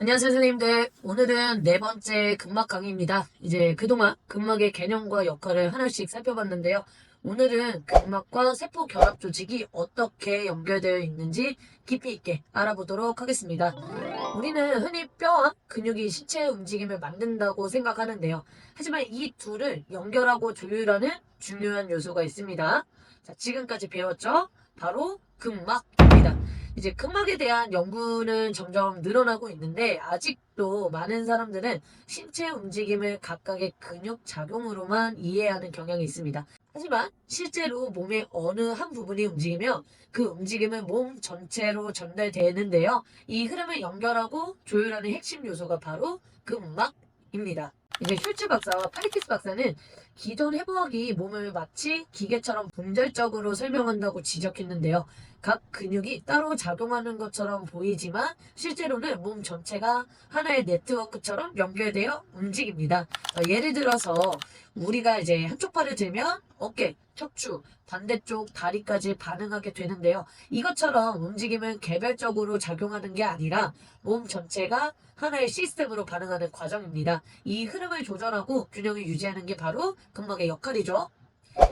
안녕하세요, 선생님들. 오늘은 네 번째 근막 강의입니다. 이제 그동안 근막의 개념과 역할을 하나씩 살펴봤는데요. 오늘은 근막과 세포 결합 조직이 어떻게 연결되어 있는지 깊이 있게 알아보도록 하겠습니다. 우리는 흔히 뼈와 근육이 신체의 움직임을 만든다고 생각하는데요. 하지만 이 둘을 연결하고 조율하는 중요한 요소가 있습니다. 자, 지금까지 배웠죠? 바로 근막입니다. 이제 근막에 대한 연구는 점점 늘어나고 있는데 아직도 많은 사람들은 신체 움직임을 각각의 근육 작용으로만 이해하는 경향이 있습니다. 하지만 실제로 몸의 어느 한 부분이 움직이면 그 움직임은 몸 전체로 전달되는데요. 이 흐름을 연결하고 조율하는 핵심 요소가 바로 근막입니다. 이제 슐츠 박사와 파리키스 박사는 기존 해부학이 몸을 마치 기계처럼 분절적으로 설명한다고 지적했는데요. 각 근육이 따로 작용하는 것처럼 보이지만 실제로는 몸 전체가 하나의 네트워크처럼 연결되어 움직입니다. 예를 들어서 우리가 이제 한쪽 팔을 들면 어깨, 척추, 반대쪽 다리까지 반응하게 되는데요. 이것처럼 움직임은 개별적으로 작용하는 게 아니라 몸 전체가 하나의 시스템으로 반응하는 과정입니다. 이 흐름을 조절하고 균형을 유지하는 게 바로 근막의 역할이죠.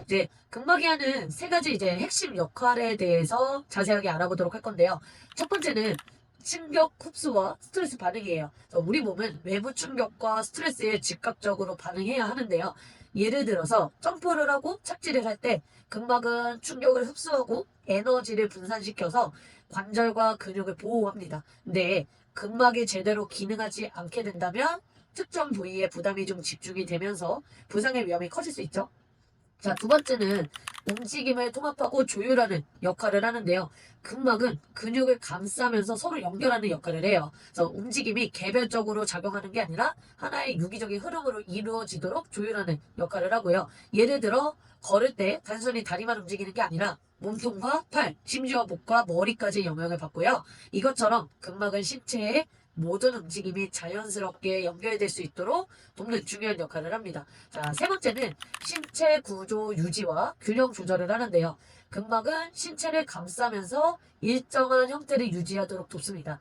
이제 근막이 하는 세 가지 이제 핵심 역할에 대해서 자세하게 알아보도록 할 건데요. 첫 번째는 충격 흡수와 스트레스 반응이에요. 그래서 우리 몸은 외부 충격과 스트레스에 즉각적으로 반응해야 하는데요. 예를 들어서 점프를 하고 착지를 할 때 근막은 충격을 흡수하고 에너지를 분산시켜서 관절과 근육을 보호합니다. 근데 근막이 제대로 기능하지 않게 된다면 특정 부위에 부담이 좀 집중이 되면서 부상의 위험이 커질 수 있죠. 자, 두 번째는 움직임을 통합하고 조율하는 역할을 하는데요. 근막은 근육을 감싸면서 서로 연결하는 역할을 해요. 그래서 움직임이 개별적으로 작용하는 게 아니라 하나의 유기적인 흐름으로 이루어지도록 조율하는 역할을 하고요. 예를 들어 걸을 때 단순히 다리만 움직이는 게 아니라 몸통과 팔, 심지어 목과 머리까지 영향을 받고요. 이것처럼 근막은 신체의 모든 움직임이 자연스럽게 연결될 수 있도록 돕는 중요한 역할을 합니다. 자, 세 번째는 신체 구조 유지와 균형 조절을 하는데요. 근막은 신체를 감싸면서 일정한 형태를 유지하도록 돕습니다.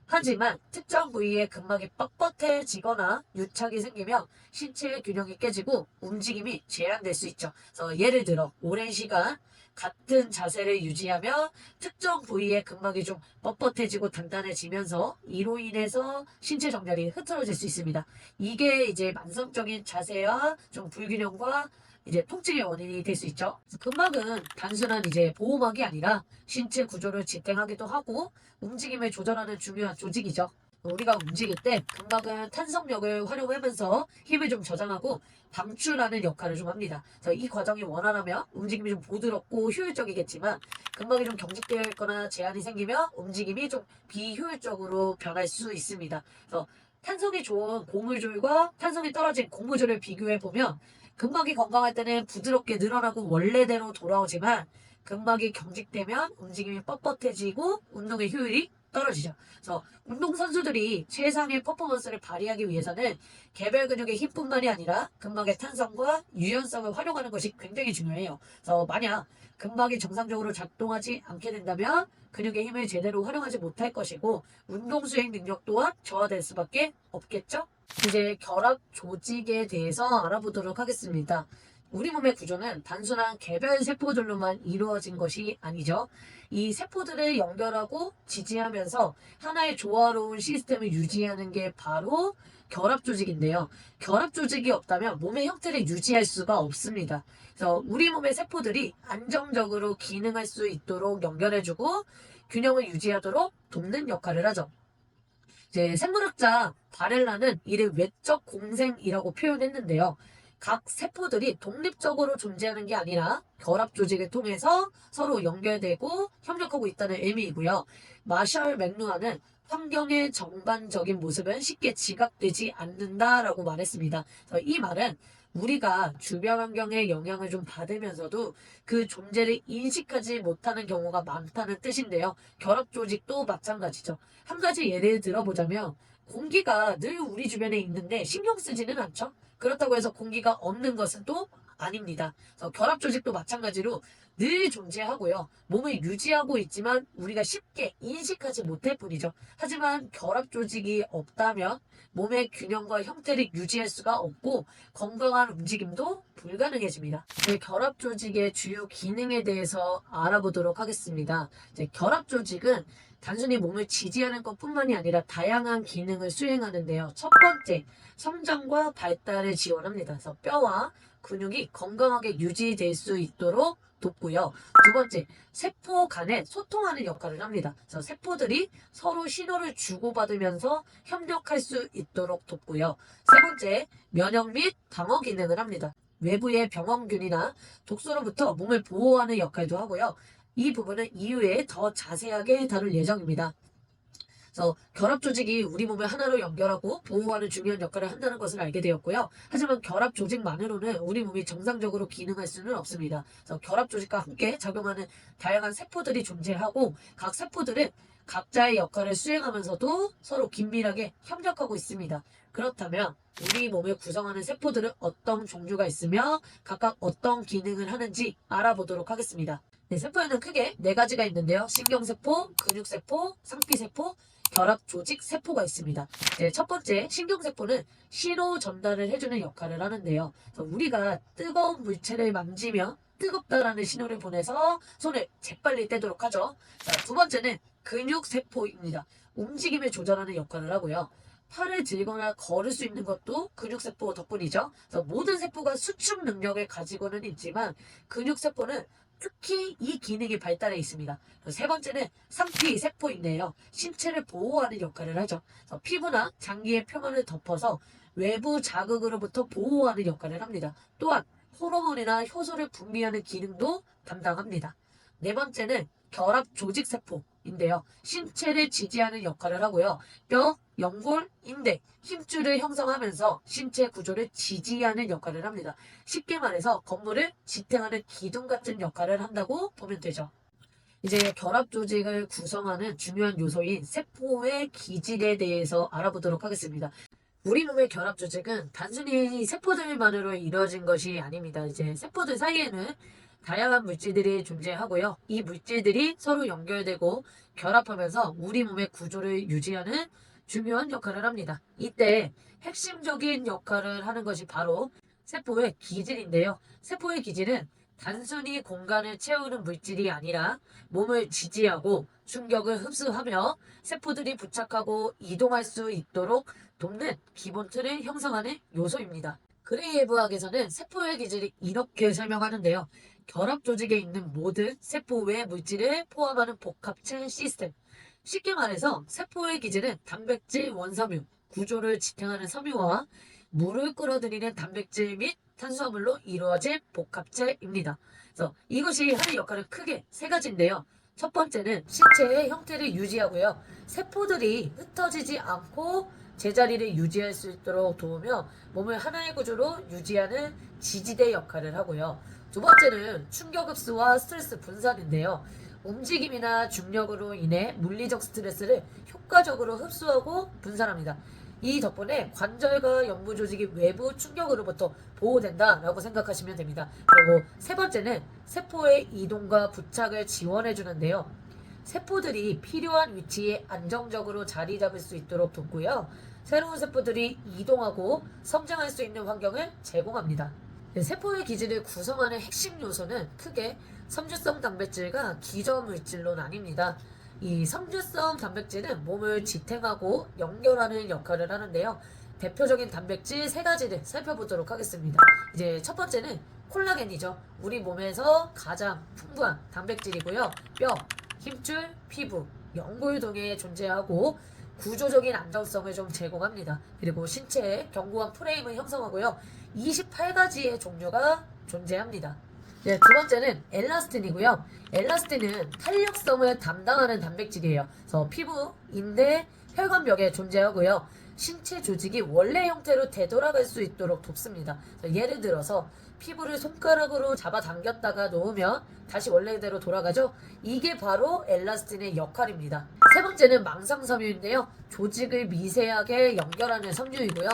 하지만 특정 부위에 근막이 뻣뻣해지거나 유착이 생기면 신체의 균형이 깨지고 움직임이 제한될 수 있죠. 그래서 예를 들어 오랜 시간 같은 자세를 유지하면 특정 부위의 근막이 좀 뻣뻣해지고 단단해지면서 이로 인해서 신체 정렬이 흐트러질 수 있습니다. 이게 이제 만성적인 자세와 좀 불균형과 이제 통증의 원인이 될 수 있죠. 근막은 단순한 이제 보호막이 아니라 신체 구조를 지탱하기도 하고 움직임을 조절하는 중요한 조직이죠. 우리가 움직일 때 근막은 탄성력을 활용하면서 힘을 좀 저장하고 방출하는 역할을 좀 합니다. 그래서 이 과정이 원활하면 움직임이 좀 부드럽고 효율적이겠지만 근막이 좀 경직되어 있거나 제한이 생기면 움직임이 좀 비효율적으로 변할 수 있습니다. 그래서 탄성이 좋은 고무줄과 탄성이 떨어진 고무줄을 비교해 보면 근막이 건강할 때는 부드럽게 늘어나고 원래대로 돌아오지만 근막이 경직되면 움직임이 뻣뻣해지고 운동의 효율이 떨어지죠. 그래서 운동선수들이 최상의 퍼포먼스를 발휘하기 위해서는 개별 근육의 힘뿐만이 아니라 근막의 탄성과 유연성을 활용하는 것이 굉장히 중요해요. 그래서 만약 근막이 정상적으로 작동하지 않게 된다면 근육의 힘을 제대로 활용하지 못할 것이고 운동 수행 능력 또한 저하될 수밖에 없겠죠? 이제 결합 조직에 대해서 알아보도록 하겠습니다. 우리 몸의 구조는 단순한 개별 세포들로만 이루어진 것이 아니죠. 이 세포들을 연결하고 지지하면서 하나의 조화로운 시스템을 유지하는 게 바로 결합 조직인데요. 결합 조직이 없다면 몸의 형태를 유지할 수가 없습니다. 그래서 우리 몸의 세포들이 안정적으로 기능할 수 있도록 연결해주고 균형을 유지하도록 돕는 역할을 하죠. 이제 생물학자 바렐라는 이를 외적 공생이라고 표현했는데요. 각 세포들이 독립적으로 존재하는 게 아니라 결합 조직을 통해서 서로 연결되고 협력하고 있다는 의미이고요. 마셜 맥루아는 환경의 전반적인 모습은 쉽게 지각되지 않는다라고 말했습니다. 그래서 이 말은 우리가 주변 환경의 영향을 좀 받으면서도 그 존재를 인식하지 못하는 경우가 많다는 뜻인데요. 결합 조직도 마찬가지죠. 한 가지 예를 들어보자면 공기가 늘 우리 주변에 있는데 신경 쓰지는 않죠. 그렇다고 해서 공기가 없는 것은 또 아닙니다. 그래서 결합 조직도 마찬가지로 늘 존재하고요. 몸을 유지하고 있지만 우리가 쉽게 인식하지 못할 뿐이죠. 하지만 결합 조직이 없다면 몸의 균형과 형태를 유지할 수가 없고 건강한 움직임도 불가능해집니다. 결합 조직의 주요 기능에 대해서 알아보도록 하겠습니다. 결합 조직은 단순히 몸을 지지하는 것뿐만이 아니라 다양한 기능을 수행하는데요. 첫 번째, 성장과 발달을 지원합니다. 그래서 뼈와 근육이 건강하게 유지될 수 있도록 돕고요. 두 번째, 세포 간에 소통하는 역할을 합니다. 그래서 세포들이 서로 신호를 주고받으면서 협력할 수 있도록 돕고요. 세 번째, 면역 및 방어 기능을 합니다. 외부의 병원균이나 독소로부터 몸을 보호하는 역할도 하고요. 이 부분은 이후에 더 자세하게 다룰 예정입니다. 그래서 결합 조직이 우리 몸을 하나로 연결하고 보호하는 중요한 역할을 한다는 것을 알게 되었고요. 하지만 결합 조직만으로는 우리 몸이 정상적으로 기능할 수는 없습니다. 그래서 결합 조직과 함께 작용하는 다양한 세포들이 존재하고 각 세포들은 각자의 역할을 수행하면서도 서로 긴밀하게 협력하고 있습니다. 그렇다면 우리 몸을 구성하는 세포들은 어떤 종류가 있으며 각각 어떤 기능을 하는지 알아보도록 하겠습니다. 세포에는 크게 네 가지가 있는데요. 신경세포, 근육세포, 상피세포, 결합조직 세포가 있습니다. 첫 번째, 신경세포는 신호 전달을 해주는 역할을 하는데요. 우리가 뜨거운 물체를 만지며 뜨겁다라는 신호를 보내서 손을 재빨리 떼도록 하죠. 두 번째는 근육세포입니다. 움직임을 조절하는 역할을 하고요. 팔을 들거나 걸을 수 있는 것도 근육세포 덕분이죠. 모든 세포가 수축 능력을 가지고는 있지만 근육세포는 특히 이 기능이 발달해 있습니다. 세 번째는 상피세포인데요. 신체를 보호하는 역할을 하죠. 피부나 장기의 표면을 덮어서 외부 자극으로부터 보호하는 역할을 합니다. 또한 호르몬이나 효소를 분비하는 기능도 담당합니다. 네 번째는 결합조직세포인데요. 신체를 지지하는 역할을 하고요. 뼈, 연골, 인대, 힘줄을 형성하면서 신체 구조를 지지하는 역할을 합니다. 쉽게 말해서 건물을 지탱하는 기둥 같은 역할을 한다고 보면 되죠. 이제 결합 조직을 구성하는 중요한 요소인 세포의 기질에 대해서 알아보도록 하겠습니다. 우리 몸의 결합 조직은 단순히 세포들만으로 이루어진 것이 아닙니다. 이제 세포들 사이에는 다양한 물질들이 존재하고요. 이 물질들이 서로 연결되고 결합하면서 우리 몸의 구조를 유지하는 중요한 역할을 합니다. 이때 핵심적인 역할을 하는 것이 바로 세포의 기질인데요. 세포의 기질은 단순히 공간을 채우는 물질이 아니라 몸을 지지하고 충격을 흡수하며 세포들이 부착하고 이동할 수 있도록 돕는 기본 틀을 형성하는 요소입니다. 그레이에브 학에서는 세포의 기질을 이렇게 설명하는데요. 결합 조직에 있는 모든 세포 외 물질을 포함하는 복합체 시스템. 쉽게 말해서 세포의 기질은 단백질 원섬유, 구조를 지탱하는 섬유와 물을 끌어들이는 단백질 및 탄수화물로 이루어진 복합체입니다. 그래서 이것이 하는 역할은 크게 세 가지인데요. 첫 번째는 신체의 형태를 유지하고요. 세포들이 흩어지지 않고 제자리를 유지할 수 있도록 도우며 몸을 하나의 구조로 유지하는 지지대 역할을 하고요. 두 번째는 충격 흡수와 스트레스 분산인데요. 움직임이나 중력으로 인해 물리적 스트레스를 효과적으로 흡수하고 분산합니다. 이 덕분에 관절과 연부 조직이 외부 충격으로부터 보호된다라고 생각하시면 됩니다. 그리고 세 번째는 세포의 이동과 부착을 지원해 주는데요. 세포들이 필요한 위치에 안정적으로 자리 잡을 수 있도록 돕고요. 새로운 세포들이 이동하고 성장할 수 있는 환경을 제공합니다. 세포의 기질을 구성하는 핵심 요소는 크게 섬유성 단백질과 기저물질로 나뉩니다. 이 섬유성 단백질은 몸을 지탱하고 연결하는 역할을 하는데요. 대표적인 단백질 세 가지를 살펴보도록 하겠습니다. 이제 첫 번째는 콜라겐이죠. 우리 몸에서 가장 풍부한 단백질이고요. 뼈, 힘줄, 피부, 연골 등에 존재하고 구조적인 안정성을 좀 제공합니다. 그리고 신체의 견고한 프레임을 형성하고요. 28가지의 종류가 존재합니다. 두 번째는 엘라스틴이고요. 엘라스틴은 탄력성을 담당하는 단백질이에요. 그래서 피부, 인대, 혈관벽에 존재하고요. 신체 조직이 원래 형태로 되돌아갈 수 있도록 돕습니다. 예를 들어서 피부를 손가락으로 잡아당겼다가 놓으면 다시 원래대로 돌아가죠. 이게 바로 엘라스틴의 역할입니다. 세 번째는 망상섬유인데요. 조직을 미세하게 연결하는 섬유이고요.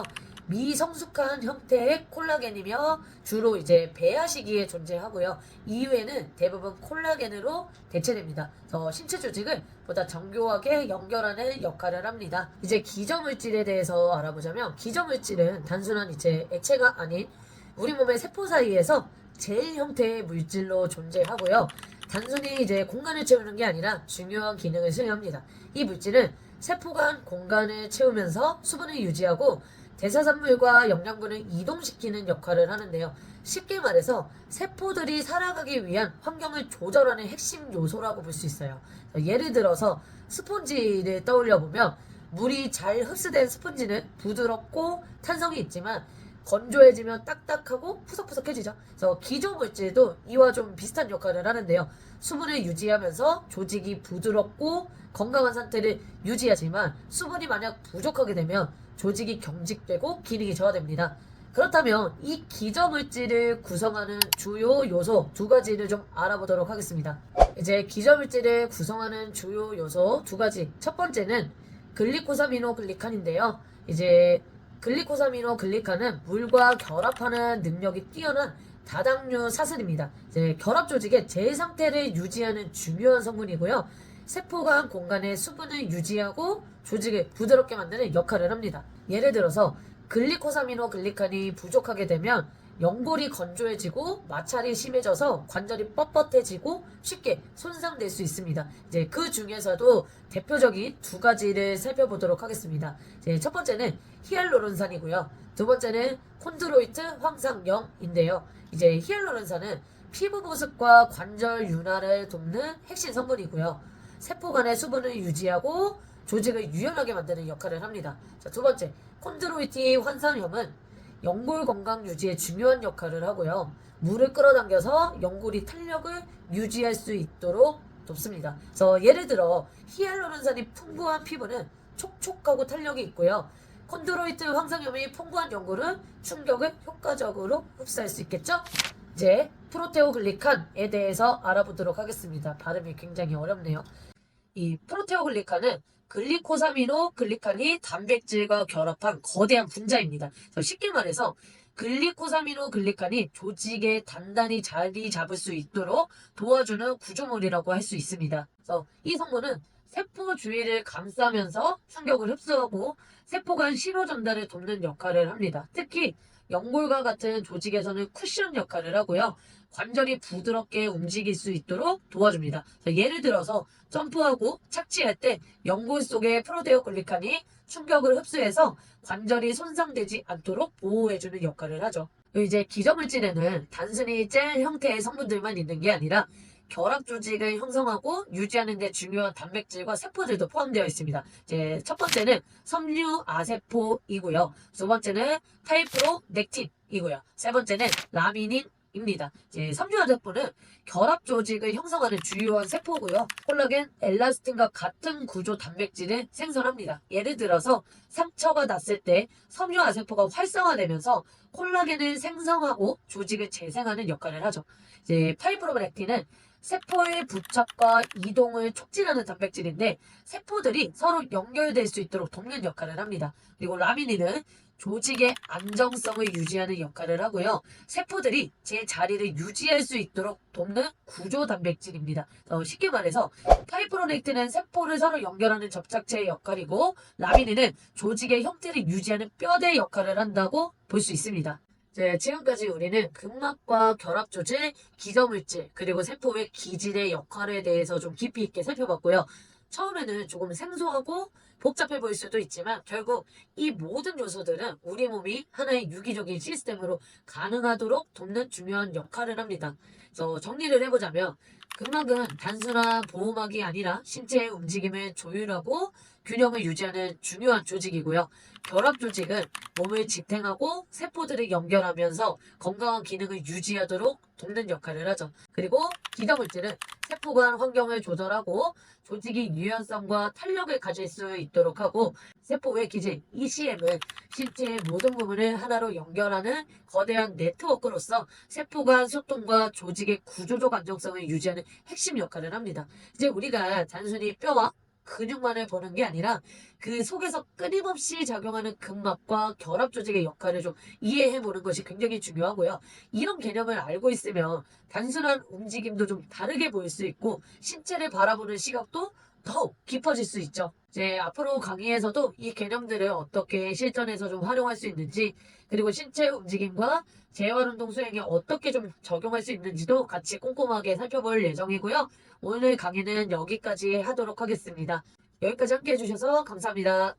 미성숙한 형태의 콜라겐이며 주로 이제 배아 시기에 존재하고요. 이후에는 대부분 콜라겐으로 대체됩니다. 그래서 신체 조직을 보다 정교하게 연결하는 역할을 합니다. 이제 기저물질에 대해서 알아보자면 기저물질은 단순한 이제 액체가 아닌 우리 몸의 세포 사이에서 젤 형태의 물질로 존재하고요. 단순히 이제 공간을 채우는 게 아니라 중요한 기능을 수행합니다. 이 물질은 세포 간 공간을 채우면서 수분을 유지하고 대사산물과 영양분을 이동시키는 역할을 하는데요. 쉽게 말해서 세포들이 살아가기 위한 환경을 조절하는 핵심 요소라고 볼 수 있어요. 예를 들어서 스폰지를 떠올려 보면 물이 잘 흡수된 스폰지는 부드럽고 탄성이 있지만 건조해지면 딱딱하고 푸석푸석해지죠. 그래서 기저물질도 이와 좀 비슷한 역할을 하는데요. 수분을 유지하면서 조직이 부드럽고 건강한 상태를 유지하지만 수분이 만약 부족하게 되면 조직이 경직되고 기능이 저하됩니다. 그렇다면 이 기저물질을 구성하는 주요 요소 두 가지를 좀 알아보도록 하겠습니다. 이제 기저물질을 구성하는 주요 요소 두 가지. 첫 번째는 글리코사미노글리칸인데요. 이제 글리코사미노글리칸은 물과 결합하는 능력이 뛰어난 다당류 사슬입니다. 이제 결합 조직의 제 상태를 유지하는 중요한 성분이고요. 세포 간 공간의 수분을 유지하고 조직을 부드럽게 만드는 역할을 합니다. 예를 들어서 글리코사미노글리칸이 부족하게 되면 연골이 건조해지고 마찰이 심해져서 관절이 뻣뻣해지고 쉽게 손상될 수 있습니다. 이제 그 중에서도 대표적인 두 가지를 살펴보도록 하겠습니다. 이제 첫 번째는 히알루론산이고요. 두 번째는 콘드로이트 황상염인데요. 이제 히알루론산은 피부 보습과 관절 윤활을 돕는 핵심 성분이고요. 세포 간의 수분을 유지하고 조직을 유연하게 만드는 역할을 합니다. 자, 두 번째, 콘드로이트 황상염은 연골 건강 유지에 중요한 역할을 하고요. 물을 끌어당겨서 연골이 탄력을 유지할 수 있도록 돕습니다. 그래서 예를 들어 히알루론산이 풍부한 피부는 촉촉하고 탄력이 있고요. 콘드로이트 황상염이 풍부한 연골은 충격을 효과적으로 흡수할 수 있겠죠? 이제 프로테오글리칸에 대해서 알아보도록 하겠습니다. 발음이 굉장히 어렵네요. 이 프로테오글리칸은 글리코사미노글리칸이 단백질과 결합한 거대한 분자입니다. 쉽게 말해서 글리코사미노글리칸이 조직에 단단히 자리 잡을 수 있도록 도와주는 구조물이라고 할 수 있습니다. 그래서 이 성분은 세포 주위를 감싸면서 충격을 흡수하고 세포 간 신호 전달을 돕는 역할을 합니다. 특히 연골과 같은 조직에서는 쿠션 역할을 하고요. 관절이 부드럽게 움직일 수 있도록 도와줍니다. 예를 들어서 점프하고 착지할 때 연골 속의 프로테오글리칸이 충격을 흡수해서 관절이 손상되지 않도록 보호해주는 역할을 하죠. 이제 기저물질에는 단순히 젤 형태의 성분들만 있는 게 아니라 결합 조직을 형성하고 유지하는 데 중요한 단백질과 세포들도 포함되어 있습니다. 이제 첫 번째는 섬유 아세포이고요. 두 번째는 타이프로넥틴이고요. 세 번째는 라미닌입니다. 이제 섬유 아세포는 결합 조직을 형성하는 주요한 세포고요. 콜라겐, 엘라스틴과 같은 구조 단백질을 생성합니다. 예를 들어서 상처가 났을 때 섬유 아세포가 활성화되면서 콜라겐을 생성하고 조직을 재생하는 역할을 하죠. 이제 파이브로넥틴은 세포의 부착과 이동을 촉진하는 단백질인데 세포들이 서로 연결될 수 있도록 돕는 역할을 합니다. 그리고 라미닌은 조직의 안정성을 유지하는 역할을 하고요. 세포들이 제 자리를 유지할 수 있도록 돕는 구조 단백질입니다. 쉽게 말해서 파이브로넥틴은 세포를 서로 연결하는 접착체의 역할이고 라미닌은 조직의 형태를 유지하는 뼈대 역할을 한다고 볼 수 있습니다. 지금까지 우리는 근막과 결합조질, 기저물질, 그리고 세포의 기질의 역할에 대해서 좀 깊이 있게 살펴봤고요. 처음에는 조금 생소하고 복잡해 보일 수도 있지만 결국 이 모든 요소들은 우리 몸이 하나의 유기적인 시스템으로 가능하도록 돕는 중요한 역할을 합니다. 그래서 정리를 해보자면 근막은 단순한 보호막이 아니라 신체의 움직임을 조율하고 균형을 유지하는 중요한 조직이고요. 결합 조직은 몸을 지탱하고 세포들을 연결하면서 건강한 기능을 유지하도록 돕는 역할을 하죠. 그리고 기저물질은 세포 간 환경을 조절하고 조직이 유연성과 탄력을 가질 수 있도록 하고 세포의 기질 ECM은 신체의 모든 부분을 하나로 연결하는 거대한 네트워크로서 세포 간 소통과 조직의 구조적 안정성을 유지하는 핵심 역할을 합니다. 이제 우리가 단순히 뼈와 근육만을 보는 게 아니라 그 속에서 끊임없이 작용하는 근막과 결합 조직의 역할을 좀 이해해 보는 것이 굉장히 중요하고요. 이런 개념을 알고 있으면 단순한 움직임도 좀 다르게 보일 수 있고 신체를 바라보는 시각도 더욱 깊어질 수 있죠. 이제 앞으로 강의에서도 이 개념들을 어떻게 실전에서 좀 활용할 수 있는지, 그리고 신체 움직임과 재활운동 수행에 어떻게 좀 적용할 수 있는지도 같이 꼼꼼하게 살펴볼 예정이고요. 오늘 강의는 여기까지 하도록 하겠습니다. 여기까지 함께 해주셔서 감사합니다.